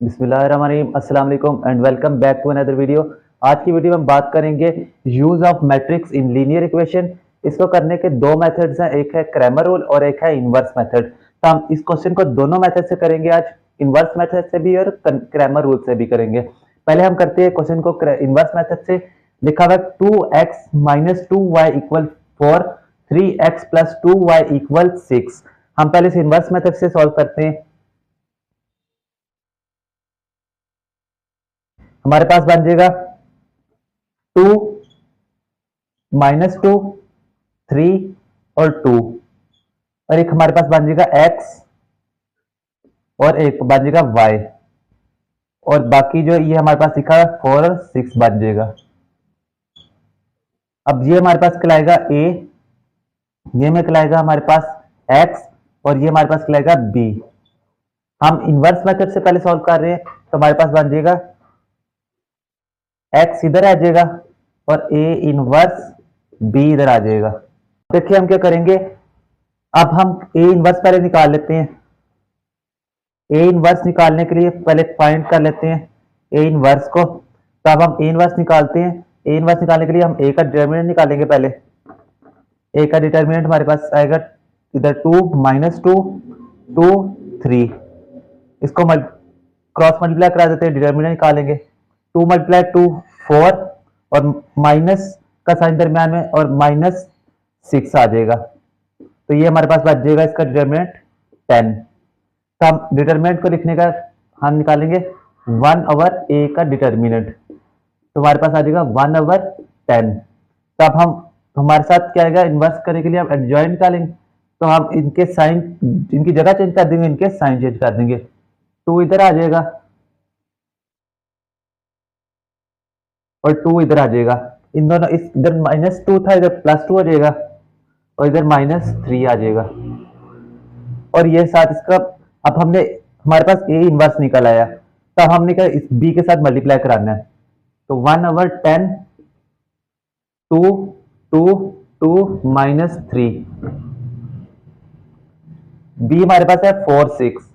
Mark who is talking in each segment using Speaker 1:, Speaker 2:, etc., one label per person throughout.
Speaker 1: बिस्मिल्लाहिर्रहमानिर्रहीम, अस्सलाम वालेकुम and welcome back to another video. आज की वीडियो में हम बात करेंगे use of matrix in linear equation. इसको करने के दो मेथड्स हैं, एक है क्रैमर रूल और एक है इनवर्स मेथड। तो हम इस क्वेश्चन को दोनों मेथड से करेंगे आज, इनवर्स मेथड से भी और क्रैमर रूल से भी करेंगे। पहले हम करते हैं क्वेश्चन को इनवर्स मेथड से। लिखा हुआ 2x minus 2y equal 4, 3x plus 2y equal 6। हम पहले इसे इनवर्स मेथड से सॉल्व करते हैं। हमारे पास बन जाएगा 2 माइनस 2, 3 और 2, और एक हमारे पास बन जाएगा x और एक बन जाएगा y, और बाकी जो ये हमारे पास लिखा है 4 और 6 बन जाएगा। अब ये हमारे पास कहलाएगा a, ये में कहलाएगा हमारे पास x और ये हमारे पास कहलाएगा b। हम इनवर्स मेथड से पहले सॉल्व कर रहे हैं, तो हमारे पास बन जाएगा x इधर आ जाएगा और a इनवर्स b इधर आ जाएगा। देखिए हम क्या करेंगे, अब हम a इनवर्स पहले निकाल लेते हैं। a इनवर्स निकालने के लिए पहले फाइंड कर लेते हैं a इनवर्स को। तो अब हम a इनवर्स निकालते हैं। a इनवर्स निकालने के लिए हम a का डिटरमिनेंट निकालेंगे। पहले a का डिटरमिनेंट हमारे पास आएगा इधर 2 माइनस 2, 2, 3। इसको क्रॉस मल्टीप्लाई करा देते हैं, डिटरमिनेंट निकालेंगे। 2 मल्टीप्लाई 2 4 और माइनस का साइन दरमियान में और माइनस 6 आ जाएगा। तो ये हमारे पास बच जाएगा इसका डिटरमिनेंट 10। तो हम डिटरमिनेंट को लिखने का हम निकालेंगे 1 ओवर a का डिटरमिनेंट, तो हमारे पास आ जाएगा 1 ओवर 10। तो अब हम हमारे साथ क्या आएगा, इनवर्स करने के लिए हम एडजॉइंट निकालेंगे। तो हम इनके साइन, इनकी जगह चेंज कर देंगे, इनके साइन चेंज कर देंगे। 2 इधर आ जाएगा और 2 इधर आ जाएगा। इन दोनों, इस इधर माइनस 2 था, इधर प्लस 2 आ जाएगा और इधर माइनस 3 आ जाएगा। और ये साथ इसका, अब हमने हमारे पास a इनवर्स निकल आया, तो अब हमने क्या इस b के साथ मल्टीप्लाई कराना है। तो 1 ओवर 10, 2, 2, 2 माइनस 3, b हमारे पास है 4, 6,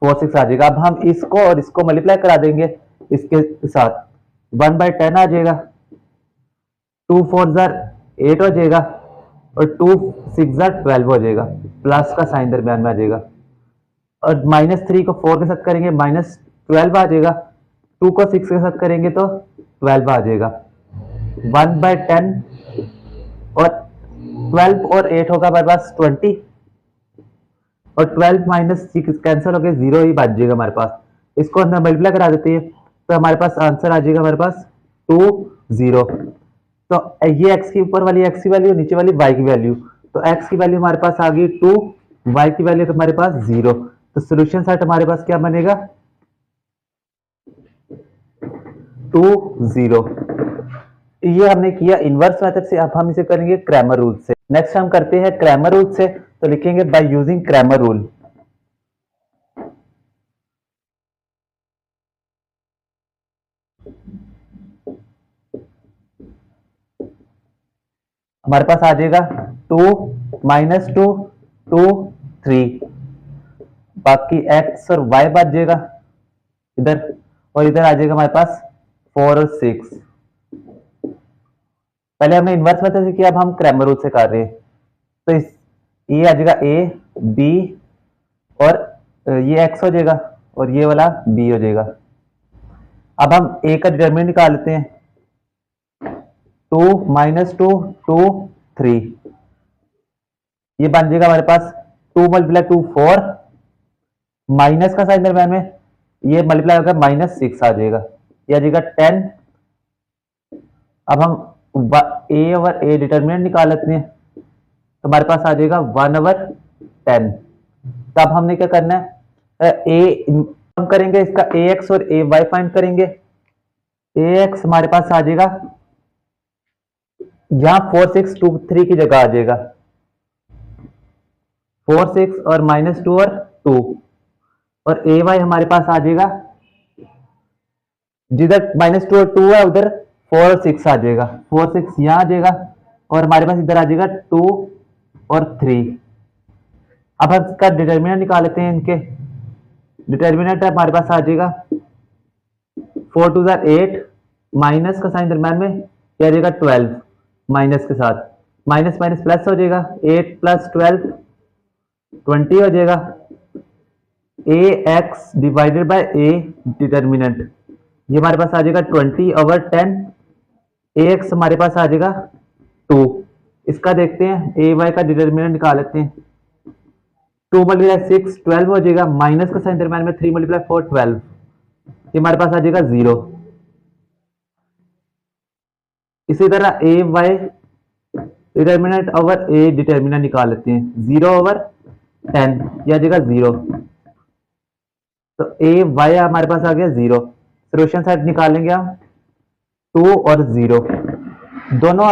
Speaker 1: 4, 6 आ जाएगा। अब हम इसको और इसको मल्टीप्लाई करा देंगे इसके साथ, 1 बाई 10 आ जाएगा, 2 4 जार 8 हो जाएगा और 2 6 जार 12 हो जाएगा। प्लस का साइन दरमियान में आ जाएगा। और माइनस 3 को 4 के साथ करेंगे माइनस 12 आ जाएगा। 2 को 6 के साथ करेंगे तो 12 आ जाएगा। 1 बाई 10 और 12 और 8 होगा हमारे पास 20, और 12 माइनस 6 कैंसिल होकर 0 ही बच जाएगा हमारे पास। इसको अंदर मल्टीप्लाई करा देते हैं, तो हमारे पास आंसर आ जाएगा हमारे पास 2 0। तो ये x की ऊपर वाली x की वैल्यू, नीचे वाली y की वैल्यू। तो x की वैल्यू हमारे पास आ गई 2, y की वैल्यू तो हमारे पास 0। तो सॉल्यूशन सेट हमारे पास क्या बनेगा, 2 0। ये हमने किया इनवर्स मेथड से। अब हम इसे करेंगे क्रैमर रूल से। नेक्स्ट हम करते हैं क्रैमर रूल से, तो लिखेंगे बाय यूजिंग क्रैमर रूल। हमारे पास आ जाएगा 2 माइनस 2, 2, 3, बाकी x और y बच जाएगा इधर, और इधर आ जाएगा हमारे पास 4 और 6। पहले हमने इनवर्स मेथड से किया, अब हम क्रैमर रूल से कर रहे हैं। तो इस ये आ जाएगा a, b और ये x हो जाएगा और ये वाला b हो जाएगा। अब हम a का डिटरमिनेंट निकाल लेते हैं। 2 माइनस 2, 2, 3, ये बन जाएगा हमारे पास 2 मल्टीप्लाई 2 4, माइनस का साइन दरमियान में, ये मल्टीप्लाई होकर माइनस 6 आ जाएगा, ये आ जाएगा 10। अब हम a ओवर a डिटरमिनेंट निकाल लेते हैं, तो हमारे पास आ जाएगा 1 ओवर 10। तो अब हमने क्या करना है, हम करेंगे इसका ax और ay फाइंड करेंगे। ax हमारे पास आ जाएगा, यहां 4 6 2 3 की जगह आ जाएगा 4 6 और माइनस 2 और 2, और ay हमारे पास आ जाएगा, जिधर माइनस 2 और 2 है उधर 4 और 6 आ जाएगा। 4 6 यहां आ जाएगा और हमारे पास इधर आ जाएगा 2 और 3। अब हम इसका डिटर्मिनेंट निकाल लेते हैं। इनके डिटर्मिनेंट हमारे पास आ जाएगा 4 2 8, माइनस का साइन दरम्यान में क्या आ जाएगा 12, माइनस के साथ माइनस माइनस प्लस हो जाएगा 8 + 12 20 हो जाएगा। A x divided by A determinant, ये हमारे पास आ जाएगा 20/10। ए एक्स हमारे पास आ जाएगा 2। इसका देखते हैं ए वाई का डिटर्मिनेंट निकाल लेते हैं। 2 × 6 12 हो जाएगा, माइनस का साइन दरम्यान में 3 × 4 12, ये हमारे पास आ जाएगा 0। इसी तरह A y determinant over A determinant निकाल लेते हैं। 0/10 यह आ जाएगा 0, तो ए वाई हमारे पास आ गया 0। सोल्यूशन साइड निकालेंगे हम 2 और 0। दोनों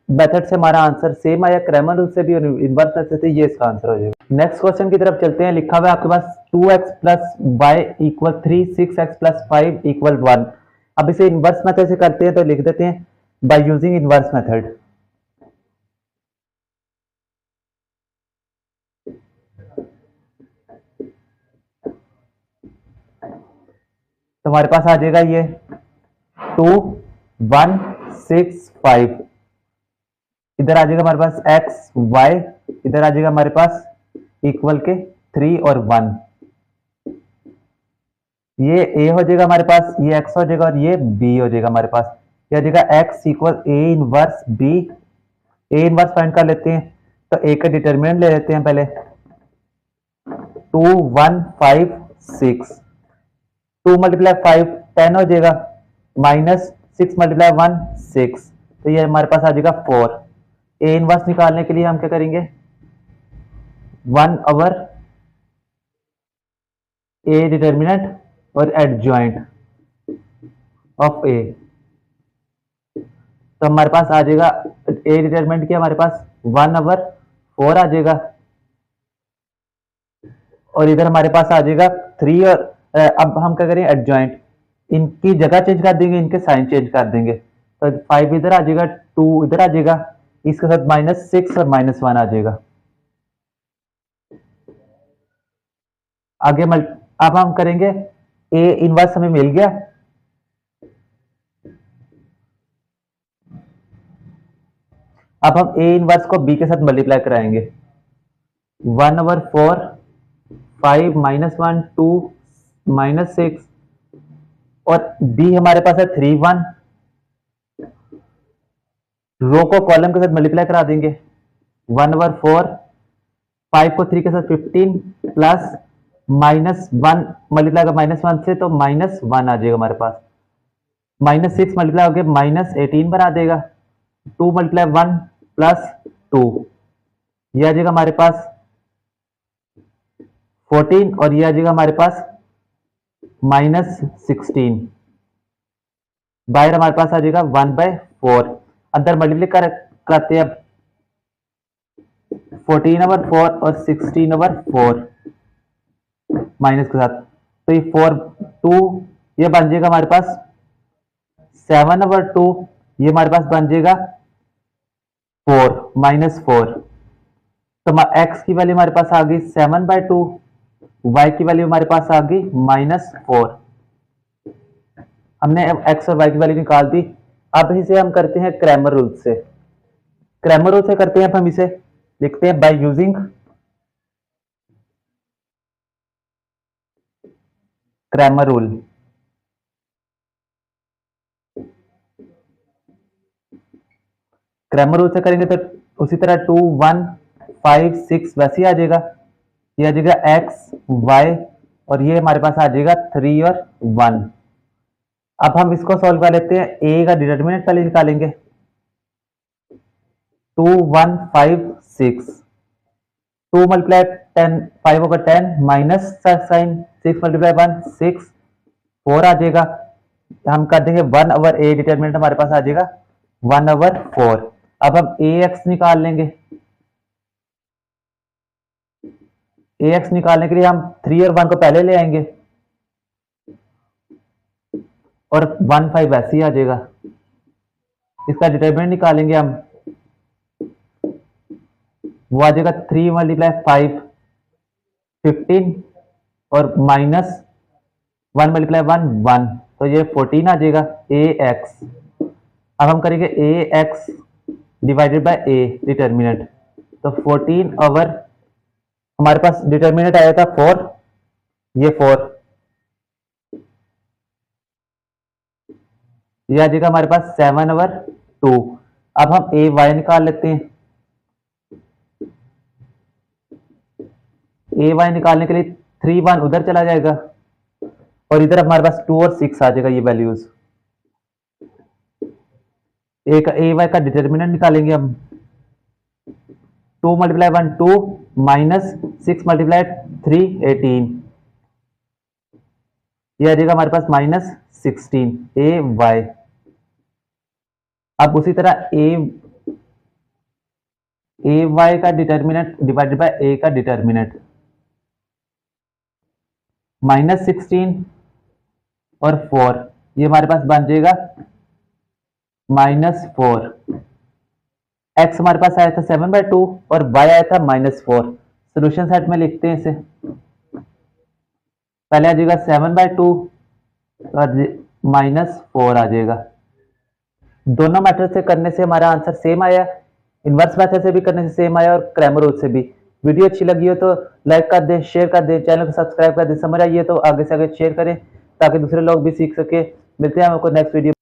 Speaker 1: मेथड से हमारा आंसर सेम आया, क्रैमर रूल से भी और इनवर्स मेथड से, ये इसका आंसर हो जाएगा। नेक्स्ट क्वेश्चन की तरफ चलते हैं। लिखा हुआ है आपके पास 2x + y = 3, 6x + 5 = 1। अब इसे इनवर्स मेथड से करते हैं, तो लिख देते हैं बाय यूजिंग इनवर्स मेथड। तो हमारे पास आ जाएगा ये 2 1 6 5, इधर आ जाएगा हमारे पास x y, इधर आ जाएगा हमारे पास इक्वल के 3 और 1। ये a हो जाएगा हमारे पास, ये x हो जाएगा और ये b हो जाएगा हमारे पास। ये आ जाएगा x = a inverse b। a inverse find कर लेते हैं, तो a का डिटरमिनेंट ले लेते हैं पहले। 2 1 5 6, 2 × 5 10 हो जाएगा, माइनस 6 × 1 6, तो ये हमारे पास आ जाएगा 4। ए इनवर्स निकालने के लिए हम क्या करेंगे 1/a डिटर्मिनेंट और एडजॉइंट ऑफ ए, तो हमारे पास आ जाएगा ए डिटर्मिनेंट क्या हमारे पास 1/4 आ जाएगा, और इधर हमारे पास आ जाएगा 3। और अब हम क्या करें एडजॉइंट, इनकी जगह चेंज कर देंगे, इनके साइन चेंज कर देंगे, तो 5 इधर आ जाएगा, 2 इधर आ जाएगा, इसके साथ -6 और -1 आ जाएगा। आगे अब हम करेंगे ए इनवर्स हमें मिल गया। अब हम ए इनवर्स को बी के साथ मल्टीप्लाई कराएंगे। 1/4 5 -1 2 -6, और बी हमारे पास है 3 1। रो को कॉलम के साथ मल्टीप्लाई करा देंगे। 1/4 5 को 3 के साथ 15 प्लस -1 मल्टीप्लाई का -1 से, तो -1 आ जाएगा हमारे पास। -6 मल्टीप्लाई हो गया -18 बना देगा। 2 × 1 + 2, यह आ जाएगा हमारे पास 14, और यह आ जाएगा हमारे पास -16। बाहर हमारे पास आ जाएगा 1/4। अंदर मल्टीप्लाई करते हैं अब 14/4 और 16/4 माइनस के साथ, तो ये 4 2, ये बन जाएगा हमारे पास 7/2, ये हमारे पास बन जाएगा 4 -4। तो x की वैल्यू हमारे पास आ गई 7/2, y की वैल्यू हमारे पास आ गई -4। हमने x और y की वैल्यू निकाल दी। अब इसे हम करते हैं क्रैमर रूल से। क्रैमर रूल से करते हैं, अब हम इसे लिखते हैं by using Cramer rule. Cramer rule से करेंगे तो उसी तरह 2 1 5 6 वैसे ही आ जाएगा। ये आ जाएगा x y, और ये हमारे पास आ जाएगा 3 और 1। अब हम इसको सॉल्व कर लेते हैं। a का डिटरमिनेंट पहले निकालेंगे। 2 1 5 6, 2 × 10 5 होगा 10, माइनस साइन 6 × 1 6, 4 आ जाएगा। हम कर देंगे 1/a डिटरमिनेंट हमारे पास आ जाएगा 1/4। अब हम ax निकाल लेंगे। ax निकालने के लिए हम 3 और 1 को पहले ले आएंगे, और 1 5 वैसे ही आ जाएगा। इसका डिटरमिनेंट निकालेंगे हम, वो आ जाएगा 3 × 5 15 और माइनस 1 मल्टीप्लाई 1 1, तो ये 14 आ जाएगा ए एक्स। अब हम करेंगे A x divided by A determinant, तो 14 ओवर हमारे पास डिटर्मिनेंट आया था 4, ये 4, ये आ जाएगा हमारे पास 7 ओवर 2। अब हम ए वाई निकाल लेते हैं। ए वाई निकालने के लिए 3 1 उधर चला जाएगा और इधर हमारे पास 2 और 6 आ जाएगा, ये वैल्यूज। ए वाई का डिटर्मिनेंट निकालेंगे हम। 2 मल्टीप्लाई 1 2 माइनस 6 मल्टीप्लाई 3 18, ये आ जाएगा हमारे पास माइनस 16 ए वाई। अब उसी तरह ए वाई का डिटर्मिनेंट डिवाइडेड बाय ए का डिटर्मिनेंट, माइनस 16 और 4, ये हमारे पास बन जाएगा माइनस 4। एक्स हमारे पास आया था 7/2 और वाई आया था -4। सोल्यूशन सेट में लिखते हैं इसे। पहले आ जाएगा 7/2 और -4 आ जाएगा। दोनों मेथड से करने से हमारा आंसर सेम आया, इनवर्स मेथड से भी करने से सेम आया और क्रैमर रूल से भी। वीडियो अच्छी लगी हो तो लाइक कर दें, शेयर कर दें, चैनल को सब्सक्राइब कर दें। समझ आइए तो आगे से आगे शेयर करें ताकि दूसरे लोग भी सीख सके। मिलते हैं आपको नेक्स्ट वीडियो।